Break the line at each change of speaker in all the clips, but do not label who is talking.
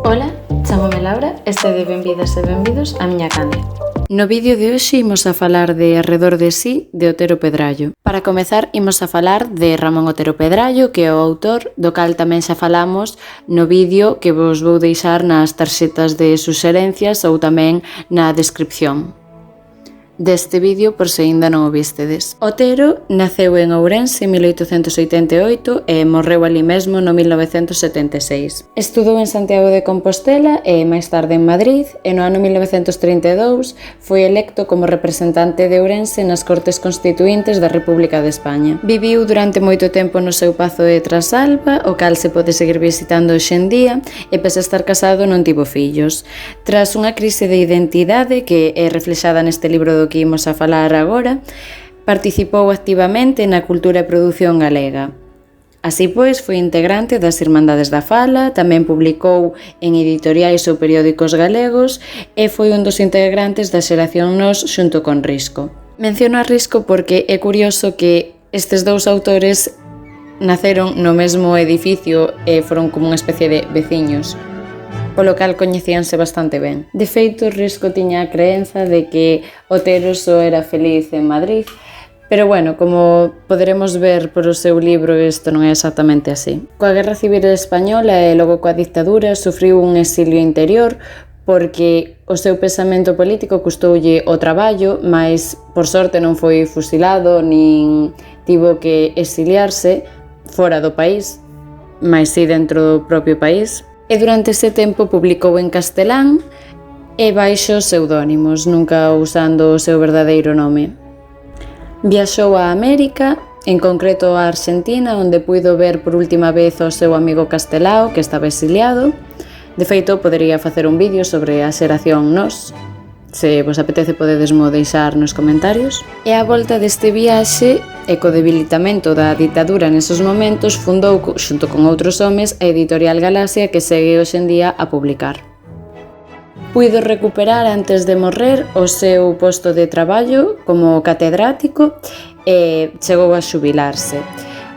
Ola, chámame Laura e sede benvidas e benvidos á miña canle. No vídeo de hoxe imos a falar de Arredor de sí, de Otero Pedrallo. Para comezar, imos a falar de Ramón Otero Pedrallo, que é o autor, do cal tamén xa falamos no vídeo que vos vou deixar nas tarxetas de suxerencias ou tamén na descripción deste vídeo por se aínda non o vistedes. Otero naceu en Ourense en 1888 e morreu ali mesmo no 1976. Estudou en Santiago de Compostela e máis tarde en Madrid e no ano 1932 foi electo como representante de Ourense nas Cortes Constituíntes da República de España. Viviu durante moito tempo no seu pazo de Trasalba, o cal se pode seguir visitando hoxe en día, e pese a estar casado non tivo fillos. Tras unha crise de identidade que é reflexada neste libro do que imos a falar agora, participou activamente na cultura e produción galega. Así pois, foi integrante das Irmandades da Fala, tamén publicou en editoriais ou periódicos galegos e foi un dos integrantes da Xeración Nós xunto con Risco. Menciono a Risco porque é curioso que estes dous autores naceron no mesmo edificio e foron como unha especie de veciños, polo cal coñecíanse bastante ben. De feito, Risco tiña a creenza de que Otero só era feliz en Madrid, pero bueno, como poderemos ver por o seu libro, isto non é exactamente así. Coa Guerra Civil Española e logo coa dictadura sufriu un exilio interior porque o seu pensamento político custoulle o traballo, mas por sorte non foi fusilado nin tivo que exiliarse fora do país, mas si dentro do propio país. E durante ese tempo publicou en castelán e baixo pseudónimos, nunca usando o seu verdadeiro nome. Viaxou a América, en concreto a Argentina, onde puido ver por última vez o seu amigo Castelao, que estaba exiliado. De feito, podería facer un vídeo sobre a Xeración Nós. Se vos apetece podedesmo deixar nos comentarios. E á volta deste viaxe e co debilitamento da ditadura nesos momentos fundou, xunto con outros homes, a editorial Galaxia que segue hoxe en día a publicar. Puido recuperar antes de morrer o seu posto de traballo como catedrático e chegou a xubilarse.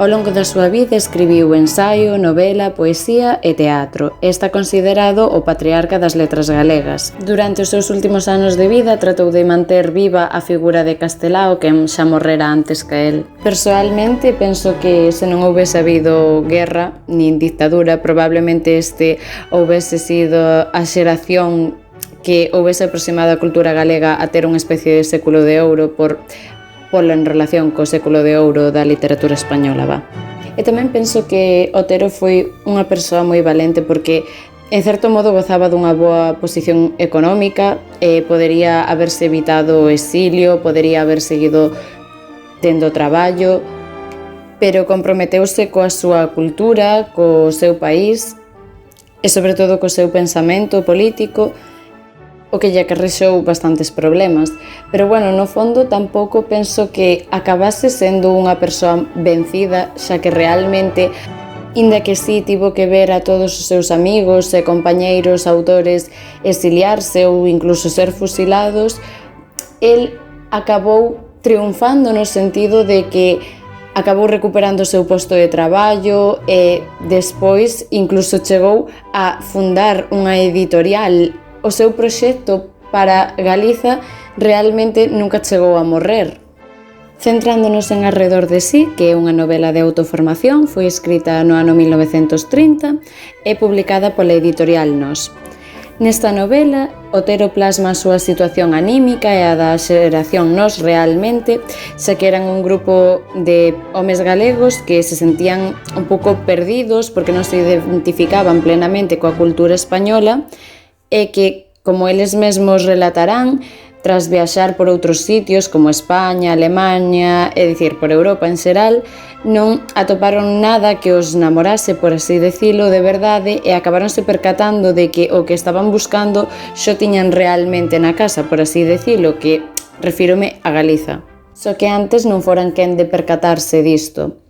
Ao longo da súa vida escribiu ensaio, novela, poesía e teatro e está considerado o patriarca das letras galegas. Durante os seus últimos anos de vida tratou de manter viva a figura de Castelao, que xa morrera antes que el. Persoalmente, penso que se non houbese habido guerra nin dictadura, probablemente este houbese sido a xeración que houbese aproximado a cultura galega a ter unha especie de século de ouro polo en relación co século de ouro da literatura española, va. E tamén penso que Otero foi unha persoa moi valente porque, en certo modo, gozaba dunha boa posición económica e podería haberse evitado o exilio, podería haber seguido tendo traballo, pero comprometeuse coa súa cultura, co seu país e, sobre todo, co seu pensamento político, o que lle acarrexou bastantes problemas. Pero, bueno, no fondo tampouco penso que acabase sendo unha persoa vencida, xa que realmente, inda que sí tivo que ver a todos os seus amigos e compañeiros autores exiliarse ou incluso ser fusilados, el acabou triunfando no sentido de que acabou recuperando o seu posto de traballo e despois incluso chegou a fundar unha editorial. O seu proxecto para Galiza realmente nunca chegou a morrer. Centrándonos en Arredor de sí, que é unha novela de autoformación, foi escrita no ano 1930 e publicada pola editorial Nós. Nesta novela, Otero plasma a súa situación anímica e a da Xeración Nós realmente, xa que eran un grupo de homes galegos que se sentían un pouco perdidos porque non se identificaban plenamente coa cultura española e que, como eles mesmos relatarán, tras viaxar por outros sitios como España, Alemaña, é dicir, por Europa en xeral, non atoparon nada que os namorase, por así decilo, de verdade e acabaronse percatando de que o que estaban buscando xo tiñan realmente na casa, por así decilo, que refírome a Galiza. Só que antes non foran quen de percatarse disto.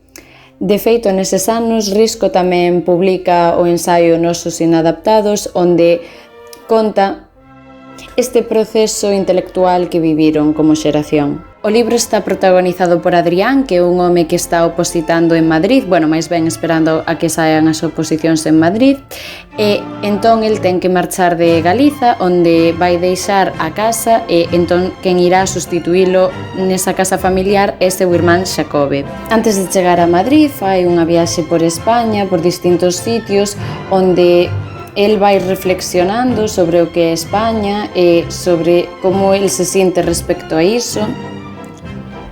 De feito, neses anos, Risco tamén publica o ensaio Nosos Inadaptados, onde conta este proceso intelectual que viviron como xeración. O libro está protagonizado por Adrián, que é un home que está opositando en Madrid, máis ben esperando a que saian as oposicións en Madrid, e entón el ten que marchar de Galiza, onde vai deixar a casa, e entón quen irá sustituílo nesa casa familiar é seu irmán Xacobe. Antes de chegar a Madrid, fai unha viaxe por España, por distintos sitios, onde el vai reflexionando sobre o que é España e sobre como el se siente respecto a iso.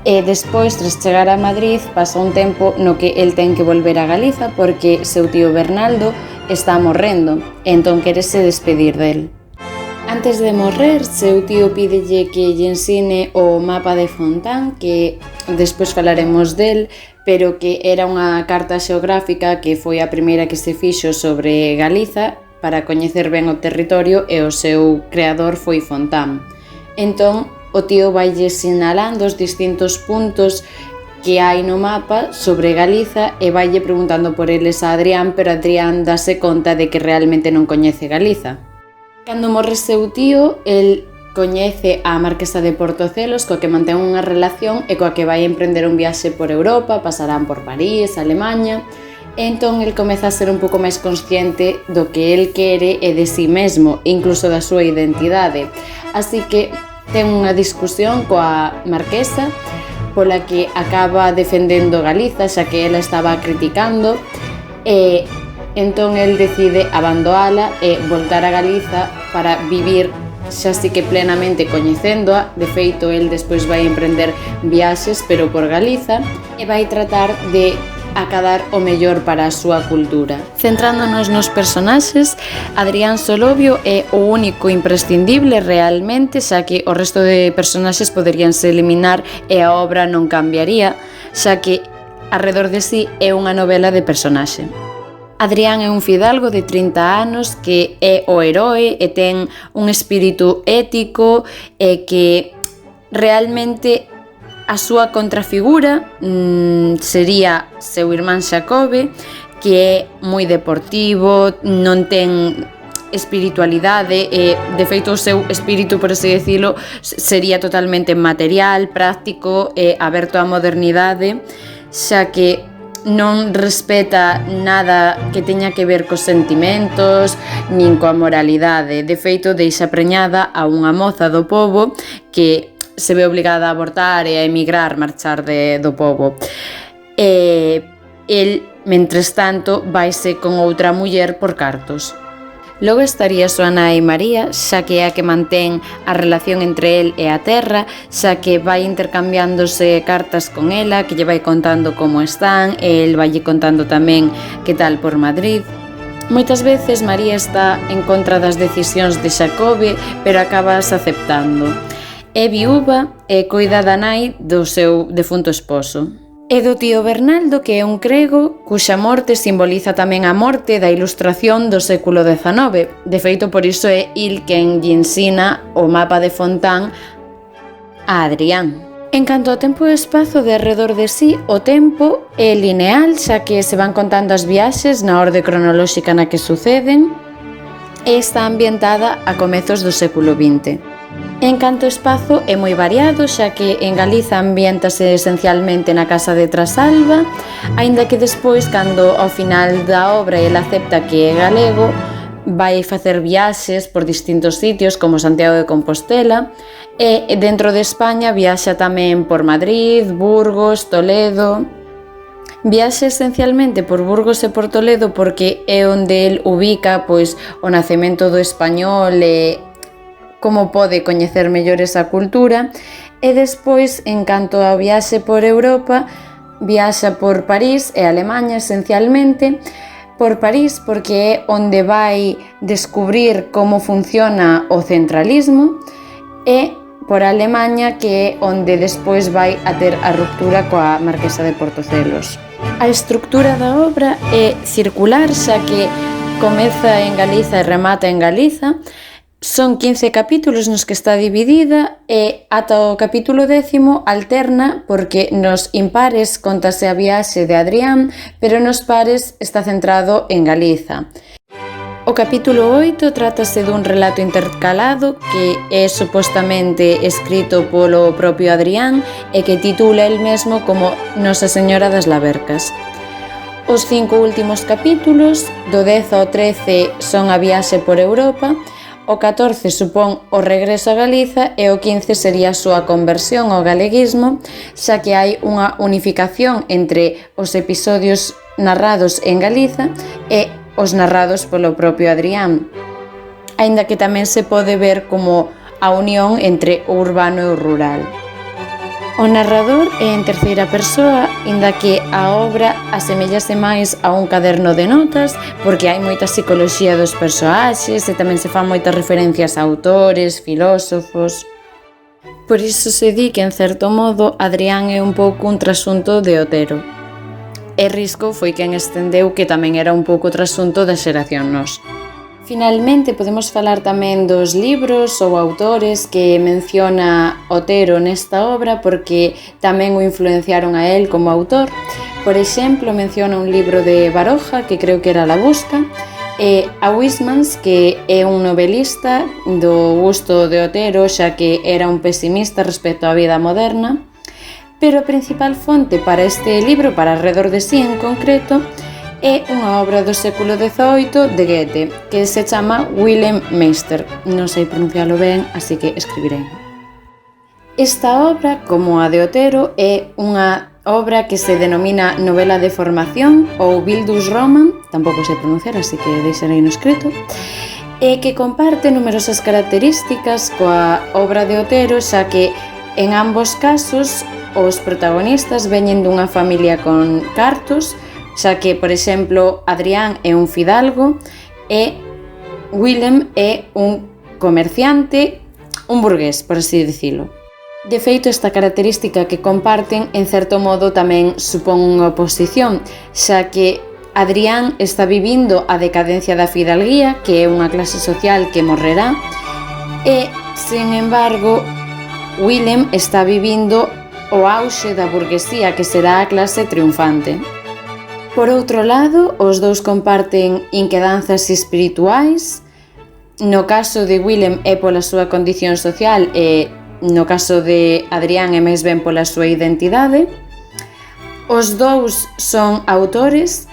E despois, tras chegar a Madrid, pasa un tempo no que el ten que volver a Galiza porque seu tío Bernaldo está morrendo e entón quérese despedir del. Antes de morrer, seu tío pídelle que lle ensine o mapa de Fontán, que despois falaremos del, pero que era unha carta xeográfica que foi a primeira que se fixo sobre Galiza para coñecer ben o territorio, e o seu creador foi Fontán. Entón, o tío vaille sinalando os distintos puntos que hai no mapa sobre Galiza e vaille preguntando por eles a Adrián, pero Adrián dase conta de que realmente non coñece Galiza. Cando morre seu tío, el coñece a marquesa de Portocelos, coa que mantén unha relación e coa que vai emprender un viaxe por Europa, pasarán por París, Alemanha, e entón el comeza a ser un pouco máis consciente do que el quere e de si mesmo, incluso da súa identidade. Así que ten unha discusión coa marquesa pola que acaba defendendo Galiza, xa que ela estaba criticando, e entón el decide abandoala e voltar a Galiza para vivir xa así que plenamente coñecéndoa. De feito, el despois vai emprender viaxes, pero por Galiza, e vai tratar de acadar o mellor para a súa cultura. Centrándonos nos personaxes, Adrián Solovio é o único imprescindible realmente, xa que o resto de personaxes poderíanse eliminar e a obra non cambiaría, xa que Arredor de si é unha novela de personaxe. Adrián é un fidalgo de 30 anos que é o heroe e ten un espírito ético e que realmente a súa contrafigura sería seu irmán Xacobe, que é moi deportivo, non ten espiritualidade e, de feito, o seu espírito, por así decirlo, sería totalmente material, práctico e aberto á modernidade, xa que non respeta nada que teña que ver cos sentimentos nin coa moralidade. De feito, deixa preñada a unha moza do pobo que se ve obligada a abortar e a emigrar, marchar do pobo. E el, mentres tanto, vaise con outra muller por cartos. Logo estaría súa nai María, xa que é a que mantén a relación entre el e a terra, xa que vai intercambiándose cartas con ela, que lle vai contando como están, e el vai contando tamén que tal por Madrid. Moitas veces María está en contra das decisións de Xacobe, pero acabas aceptando. É viúva e coida da nai do seu defunto esposo. E do tío Bernaldo, que é un crego, cuxa morte simboliza tamén a morte da Ilustración do século XIX. De feito, por iso é il quen lle ensina o mapa de Fontán a Adrián. En canto ao tempo e espazo de Arredor de si, o tempo é lineal, xa que se van contando as viaxes na orde cronolóxica na que suceden, e está ambientada a comezos do século XX. En canto ao espazo é moi variado, xa que en Galiza ambiéntase esencialmente na casa de Trasalba, aínda que despois, cando ao final da obra el acepta que é galego, vai facer viaxes por distintos sitios como Santiago de Compostela, e dentro de España viaxa tamén por Madrid, Burgos, Toledo. Viaxe esencialmente por Burgos e por Toledo porque é onde el ubica pois o nacemento do español e como pode coñecer mellor esa cultura, e despois, en canto ao viaxe por Europa, viaxa por París e Alemanha esencialmente. Por París porque é onde vai descubrir como funciona o centralismo, e por Alemanha que é onde despois vai a ter a ruptura coa marquesa de Portocelos. A estructura da obra é circular, xa que comeza en Galiza e remata en Galiza. Son 15 capítulos nos que está dividida e ata o capítulo 10º alterna porque nos impares contase a viaxe de Adrián, pero nos pares está centrado en Galiza. O capítulo 8 trátase dun relato intercalado que é supostamente escrito polo propio Adrián e que titula el mesmo como Nosa Señora das Lavercas. Os 5 últimos capítulos, do 10 ao 13, son a viaxe por Europa, o 14 supón o regreso a Galiza e o 15 sería a súa conversión ao galeguismo, xa que hai unha unificación entre os episodios narrados en Galiza e os narrados polo propio Adrián, aínda que tamén se pode ver como a unión entre o urbano e o rural. O narrador é en terceira persoa, aínda que a obra asemellase máis a un caderno de notas, porque hai moita psicoloxía dos persoaxes e tamén se fan moitas referencias a autores, filósofos. Por iso se di que, en certo modo, Adrián é un pouco un trasunto de Otero. E Risco foi quen estendeu que tamén era un pouco trasunto da xeración Nós. Finalmente, podemos falar tamén dos libros ou autores que menciona Otero nesta obra porque tamén o influenciaron a él como autor. Por exemplo, menciona un libro de Baroja, que creo que era La Busca, e a Huysmans, que é un novelista do gusto de Otero, xa que era un pesimista respecto á vida moderna. Pero a principal fonte para este libro, para Arredor de sí en concreto, é unha obra do século XVIII de Goethe, que se chama Wilhelm Meister. Non sei pronunciálo ben, así que escribirei. Esta obra, como a de Otero, é unha obra que se denomina novela de formación ou Bildungsroman, tampouco sei pronunciar, así que deixarei no escrito, e que comparte numerosas características coa obra de Otero, xa que en ambos casos os protagonistas veñen dunha familia con cartos, xa que, por exemplo, Adrián é un fidalgo e Wilhelm é un comerciante, un burgués, por así dicilo. De feito, esta característica que comparten, en certo modo, tamén supón unha oposición, xa que Adrián está vivindo a decadencia da fidalguía, que é unha clase social que morrerá, e, sen embargo, Wilhelm está vivindo o auxe da burguesía, que será a clase triunfante. Por outro lado, os dous comparten inquedanzas espirituais. No caso de Wilhelm é pola súa condición social e no caso de Adrián é máis ben pola súa identidade. Os dous son autores.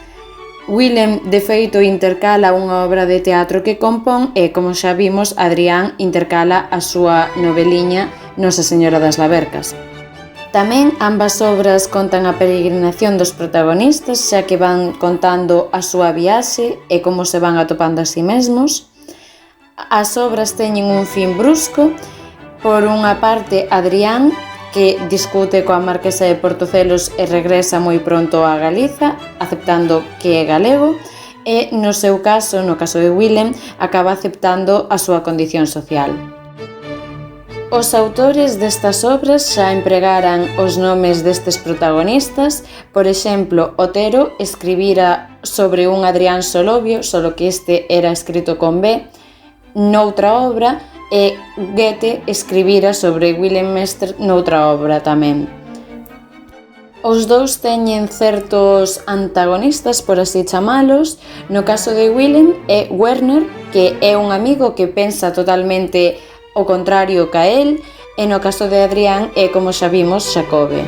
Wilhelm, de feito, intercala unha obra de teatro que compón e, como xa vimos, Adrián intercala a súa noveliña Nosa Señora das Lavercas. Tamén ambas obras contan a peregrinación dos protagonistas, xa que van contando a súa viaxe e como se van atopando a si mesmos. As obras teñen un fin brusco. Por unha parte, Adrián, que discute coa marquesa de Portocelos e regresa moi pronto a Galiza, aceptando que é galego, e no seu caso, no caso de Wilhelm, acaba aceptando a súa condición social. Os autores destas obras xa empregaran os nomes destes protagonistas. Por exemplo, Otero escribira sobre un Adrián Solovio, solo que este era escrito con B, noutra obra, e Goethe escribira sobre Wilhelm Meister noutra obra tamén. Os dous teñen certos antagonistas, por así chamalos. No caso de Wilhelm é Werner, que é un amigo que pensa totalmente o contrario ca el, e no caso de Adrián é, como xa vimos, Xacobe.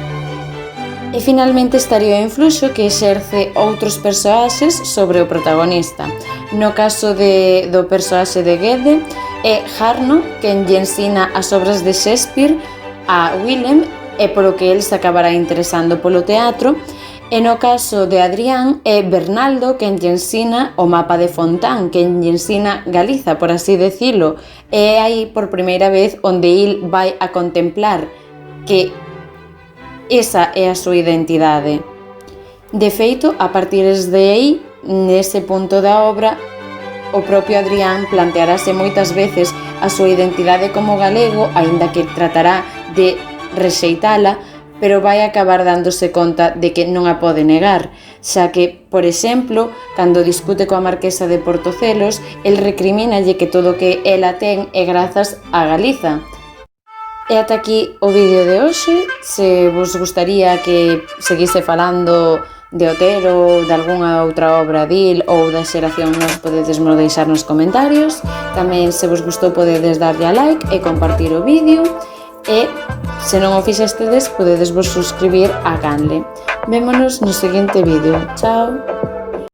E finalmente estaría o influxo que exerce outros persoaxes sobre o protagonista. No caso do persoaxe de Goethe é Jarno, quen lle ensina as obras de Shakespeare a Wilhelm e polo que el se acabará interesando polo teatro. E no caso de Adrián é Bernaldo quen lle ensina o mapa de Fontán, quen lle ensina Galiza, por así decilo. E é aí por primeira vez onde il vai a contemplar que esa é a súa identidade. De feito, a partir de aí, nese punto da obra, o propio Adrián plantearase moitas veces a súa identidade como galego, aínda que tratará de rexeitala, pero vai acabar dándose conta de que non a pode negar, xa que, por exemplo, cando discute coa marquesa de Portocelos, el recrimínalle que todo o que ela ten é grazas a Galiza. E ata aquí o vídeo de hoxe. Se vos gustaría que seguise falando de Otero ou de algunha outra obra dil ou da xeración nos podedes mo deixar nos comentarios. Tamén, se vos gustou, podedes darlle a like e compartir o vídeo, e se non o fixestedes, podedes vos suscribir a canle. Vémonos no seguinte vídeo. Chao!